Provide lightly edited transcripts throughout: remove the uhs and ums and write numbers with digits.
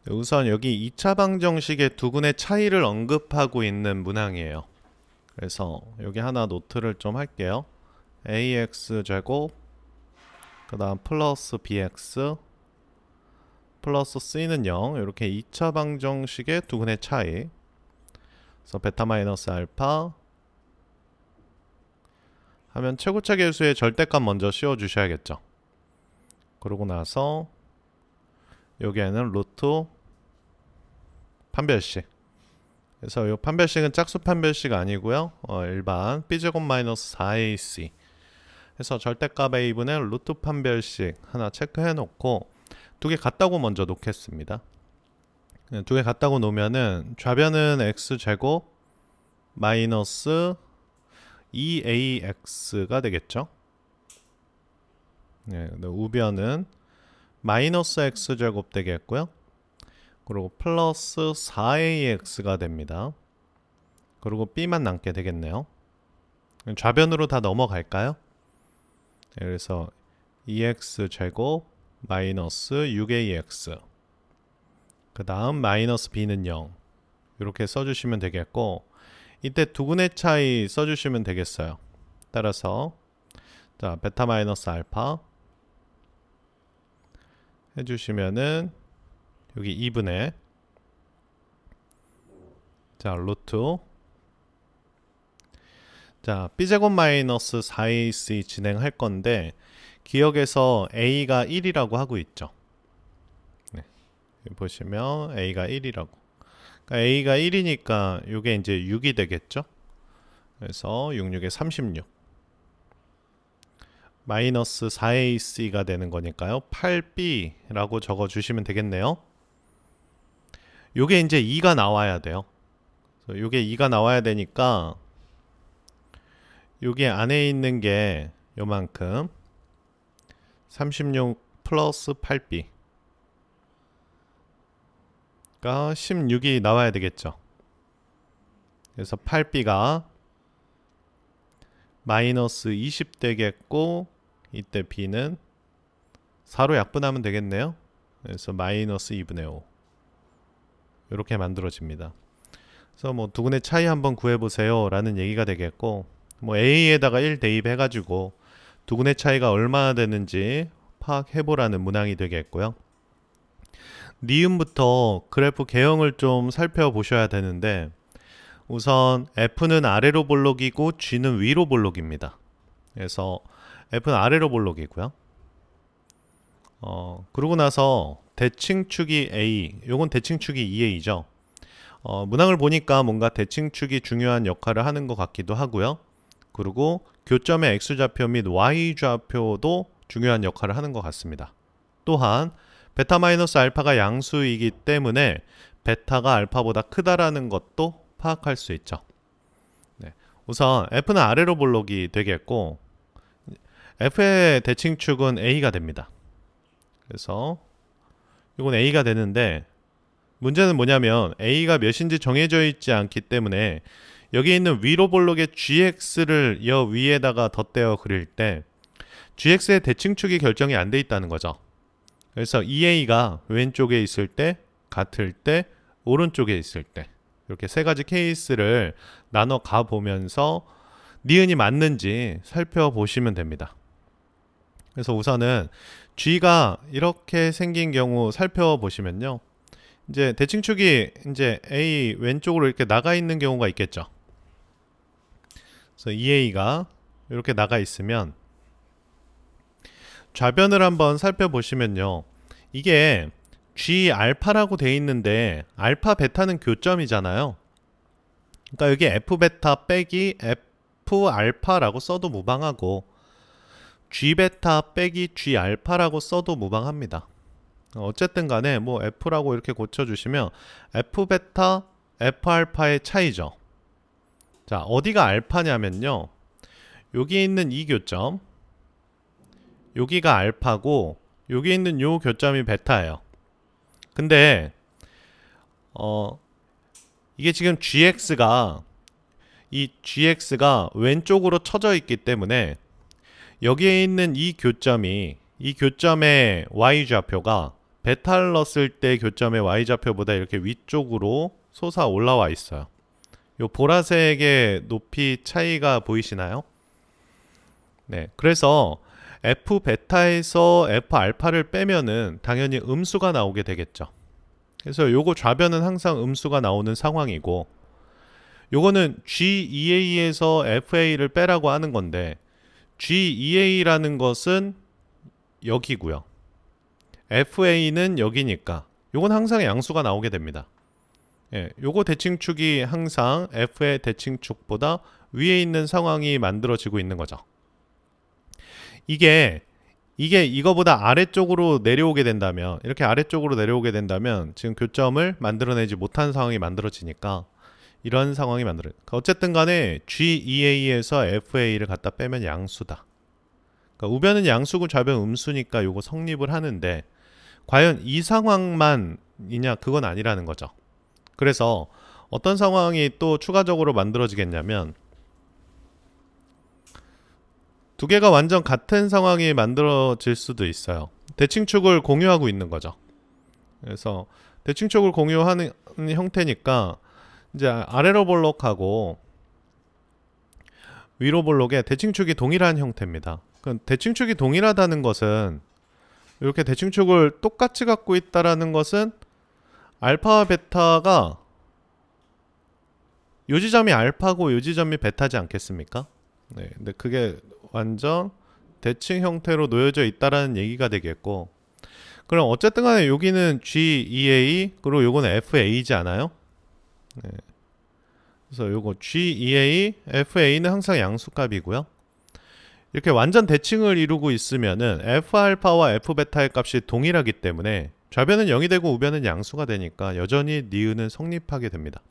우선 여기 2차 방정식의 두근의 차이를 언급하고 있는 문항이에요. 그래서 여기 하나 노트를 좀 할게요. ax 제곱 그 다음 플러스 bx 플러스 c는 0 이렇게 2차 방정식의 두근의 차이. 그래서 베타 마이너스 알파 하면 최고차 계수의 절대값 먼저 씌워 주셔야겠죠. 그러고 나서 여기에는 루트 판별식. 그래서 이 판별식은 짝수 판별식 아니고요. 일반 b제곱 마이너스 4ac 해서 절대값 a분의 루트 판별식 하나 체크해 놓고 두 개 같다고 먼저 놓겠습니다. 두 개 같다고 놓으면은 좌변은 x제곱 마이너스 2ax가 되겠죠. 네, 우변은 마이너스 x제곱 되겠고요. 그리고 플러스 4ax가 됩니다. 그리고 b만 남게 되겠네요. 좌변으로 다 넘어갈까요? 네, 그래서 2x제곱 마이너스 6ax 그 다음 마이너스 b는 0 이렇게 써주시면 되겠고, 이때 두근의 차이 써주시면 되겠어요. 따라서 자 베타 마이너스 알파 해주시면은 여기 2분의 자 루트 자 b제곱 마이너스 4ac 진행할 건데 기억에서 a가 1이라고 하고 있죠. 네. 보시면 a가 1이라고. 그러니까 a가 1이니까 이게 이제 6이 되겠죠. 그래서 66에 36 마이너스 4ac가 되는 거니까요. 8b라고 적어 주시면 되겠네요. 요게 이제 2가 나와야 돼요. 요게 2가 나와야 되니까 요게 안에 있는 게 요만큼 36 플러스 8b 가 16이 나와야 되겠죠. 그래서 8b가 마이너스 20 되겠고 이때 b는 4로 약분하면 되겠네요. 그래서 마이너스 2분의 5 이렇게 만들어집니다. 그래서 뭐 두근의 차이 한번 구해보세요 라는 얘기가 되겠고, 뭐 a에다가 1 대입해가지고 두근의 차이가 얼마나 되는지 파악해보라는 문항이 되겠고요. 니은부터 그래프 개형을 좀 살펴보셔야 되는데, 우선 F는 아래로 볼록이고 G는 위로 볼록입니다. 그래서 F는 아래로 볼록이고요. 그러고 나서 대칭축이 A, 요건 대칭축이 2A죠. 문항을 보니까 뭔가 대칭축이 중요한 역할을 하는 것 같기도 하고요. 그리고 교점의 X좌표 및 Y좌표도 중요한 역할을 하는 것 같습니다. 또한 베타 마이너스 알파가 양수이기 때문에 베타가 알파보다 크다라는 것도 파악할 수 있죠. 네. 우선 F는 아래로 볼록이 되겠고 F의 대칭축은 A가 됩니다. 그래서 이건 A가 되는데 문제는 뭐냐면 A가 몇인지 정해져 있지 않기 때문에 여기 있는 위로 볼록의 GX를 여 위에다가 덧대어 그릴 때 GX의 대칭축이 결정이 안 돼 있다는 거죠. 그래서 EA가 왼쪽에 있을 때, 같을 때, 오른쪽에 있을 때 이렇게 세 가지 케이스를 나눠 가 보면서 니은이 맞는지 살펴보시면 됩니다. 그래서 우선은 G가 이렇게 생긴 경우 살펴보시면요. 이제 대칭축이 이제 A 왼쪽으로 이렇게 나가 있는 경우가 있겠죠. 그래서 EA가 이렇게 나가 있으면 좌변을 한번 살펴보시면요. 이게 G 알파라고 돼 있는데 알파 베타는 교점이잖아요. 그러니까 여기 F 베타 빼기 F 알파라고 써도 무방하고 G 베타 빼기 G 알파라고 써도 무방합니다. 어쨌든 간에 뭐 F라고 이렇게 고쳐주시면 F 베타 F 알파의 차이죠. 자, 어디가 알파냐면요. 여기 있는 이 교점, 여기가 알파고 여기 있는 요 교점이 베타예요. 근데 이게 지금 GX가 왼쪽으로 쳐져 있기 때문에 여기에 있는 이 교점의 Y좌표가 베타를 넣었을 때 교점의 y좌표보다 이렇게 위쪽으로 솟아 올라와 있어요. 요 보라색의 높이 차이가 보이시나요? 네, 그래서 f 베타에서 f 알파를 빼면은 당연히 음수가 나오게 되겠죠. 그래서 요거 좌변은 항상 음수가 나오는 상황이고, 요거는 GEA에서 FA를 빼라고 하는 건데, GEA라는 것은 여기고요. FA는 여기니까 요건 항상 양수가 나오게 됩니다. 예, 요거 대칭축이 항상 F의 대칭축보다 위에 있는 상황이 만들어지고 있는 거죠. 이게 이거보다 아래쪽으로 내려오게 된다면, 이렇게 아래쪽으로 내려오게 된다면 지금 교점을 만들어내지 못한 상황이 만들어지니까 이런 상황이 어쨌든 간에 GEA에서 FA를 갖다 빼면 양수다. 그러니까 우변은 양수고 좌변은 음수니까 요거 성립을 하는데, 과연 이 상황만이냐, 그건 아니라는 거죠. 그래서 어떤 상황이 또 추가적으로 만들어지겠냐면, 두 개가 완전 같은 상황이 만들어질 수도 있어요. 대칭축을 공유하고 있는 거죠. 그래서 대칭축을 공유하는 형태니까 이제 아래로 볼록하고 위로 볼록의 대칭축이 동일한 형태입니다. 대칭축이 동일하다는 것은, 이렇게 대칭축을 똑같이 갖고 있다라는 것은 알파와 베타가 요 지점이 알파고 요 지점이 베타지 않겠습니까? 네, 근데 그게 완전 대칭 형태로 놓여져 있다라는 얘기가 되겠고, 그럼 어쨌든 간에 여기는 GEA 그리고 요거는 FA지 않아요? 네. 그래서 요거 GEA, FA는 항상 양수값이고요. 이렇게 완전 대칭을 이루고 있으면은 F알파와 F베타의 값이 동일하기 때문에 좌변은 0이 되고 우변은 양수가 되니까 여전히 니은은 성립하게 됩니다.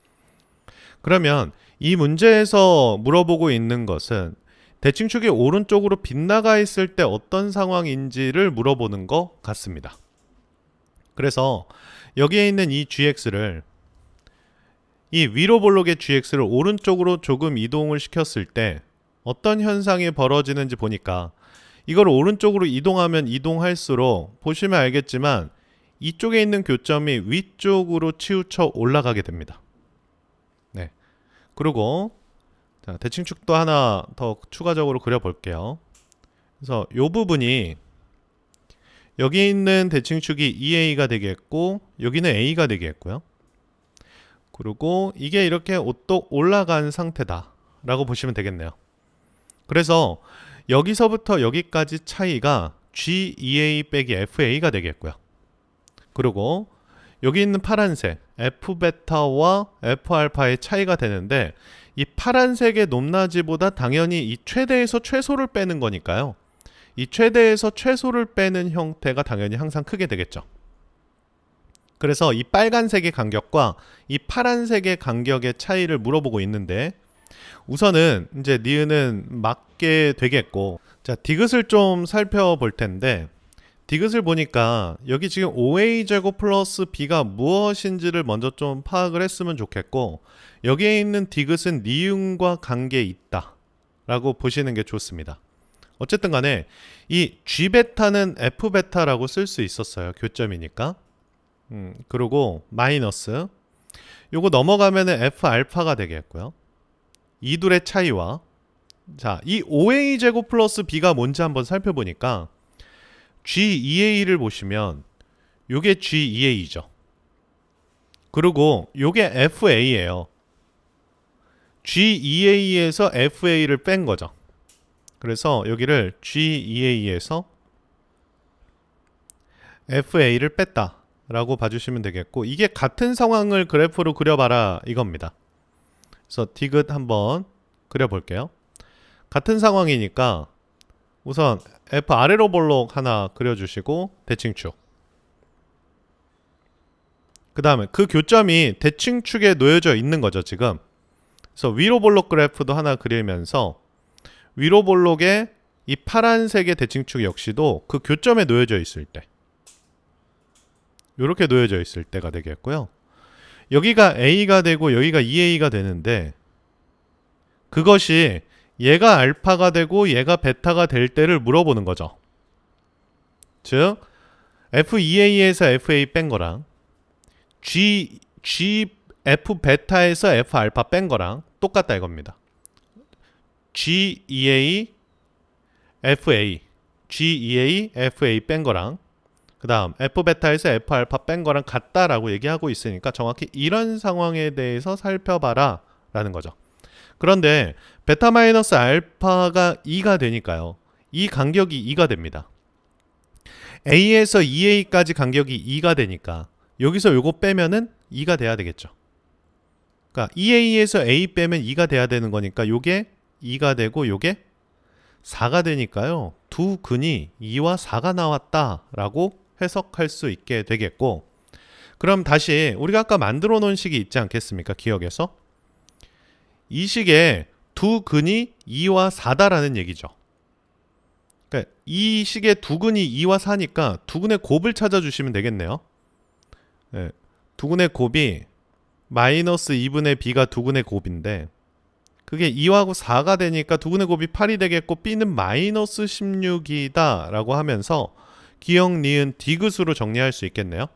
그러면 이 문제에서 물어보고 있는 것은 대칭축이 오른쪽으로 빗나가 있을 때 어떤 상황인지를 물어보는 것 같습니다. 그래서 여기에 있는 이 gx를, 이 위로 볼록의 gx를 오른쪽으로 조금 이동을 시켰을 때 어떤 현상이 벌어지는지 보니까, 이걸 오른쪽으로 이동하면 이동할수록 보시면 알겠지만 이쪽에 있는 교점이 위쪽으로 치우쳐 올라가게 됩니다. 네. 그리고 자, 대칭축도 하나 더 추가적으로 그려볼게요. 그래서 이 부분이, 여기 있는 대칭축이 EA가 되겠고 여기는 A가 되겠고요. 그리고 이게 이렇게 또 올라간 상태다 라고 보시면 되겠네요. 그래서 여기서부터 여기까지 차이가 GEA 빼기 FA가 되겠고요. 그리고 여기 있는 파란색 F베타와 F알파의 차이가 되는데, 이 파란색의 높낮이보다 당연히 이 최대에서 최소를 빼는 거니까요. 이 최대에서 최소를 빼는 형태가 당연히 항상 크게 되겠죠. 그래서 이 빨간색의 간격과 이 파란색의 간격의 차이를 물어보고 있는데, 우선은 이제 니은은 맞게 되겠고, 자, 디귿을 좀 살펴볼 텐데, 디귿을 보니까 여기 지금 5a제곱 플러스 b가 무엇인지를 먼저 좀 파악을 했으면 좋겠고, 여기에 있는 디귿은 니은과 관계에 있다 라고 보시는 게 좋습니다. 어쨌든 간에 이 g베타는 f베타라고 쓸 수 있었어요. 교점이니까. 그리고 마이너스 요거 넘어가면은 f알파가 되겠고요. 이 둘의 차이와, 자, 이 5a제곱 플러스 b가 뭔지 한번 살펴보니까 GEA를 보시면 요게 GEA죠. 그리고 요게 FA예요. GEA에서 FA를 뺀 거죠. 그래서 여기를 GEA에서 FA를 뺐다 라고 봐주시면 되겠고, 이게 같은 상황을 그래프로 그려봐라 이겁니다. 그래서 디귿 한번 그려볼게요. 같은 상황이니까 우선 F 아래로 볼록 하나 그려주시고 대칭축, 그 다음에 그 교점이 대칭축에 놓여져 있는 거죠 지금. 그래서 위로 볼록 그래프도 하나 그리면서 위로 볼록의 이 파란색의 대칭축 역시도 그 교점에 놓여져 있을 때, 이렇게 놓여져 있을 때가 되겠고요. 여기가 A가 되고 여기가 2A가 되는데, 그것이 얘가 알파가 되고 얘가 베타가 될 때를 물어보는 거죠. 즉 F2A에서 FA 뺀 거랑 F 베타에서 F 알파 뺀 거랑 똑같다 이겁니다. GEA FA GEA FA 뺀 거랑 그 다음 F 베타에서 F 알파 뺀 거랑 같다라고 얘기하고 있으니까 정확히 이런 상황에 대해서 살펴봐라 라는 거죠. 그런데 베타 마이너스 알파가 2가 되니까요. 이 간격이 2가 됩니다. A에서 EA까지 간격이 2가 되니까 여기서 요거 빼면은 2가 돼야 되겠죠. 그러니까 EA에서 A 빼면 2가 돼야 되는 거니까 요게 2가 되고 요게 4가 되니까요. 두 근이 2와 4가 나왔다라고 해석할 수 있게 되겠고, 그럼 다시 우리가 아까 만들어 놓은 식이 있지 않겠습니까? 기억에서 이 식에 두 근이 2와 4다라는 얘기죠. 그러니까 이 식의 두 근이 2와 4니까 두 근의 곱을 찾아주시면 되겠네요. 네, 두 근의 곱이 마이너스 2분의 b가 두 근의 곱인데 그게 2하고 4가 되니까 두 근의 곱이 8이 되겠고 b는 마이너스 16이다 라고 하면서 기역, 니은, 디귿으로 정리할 수 있겠네요.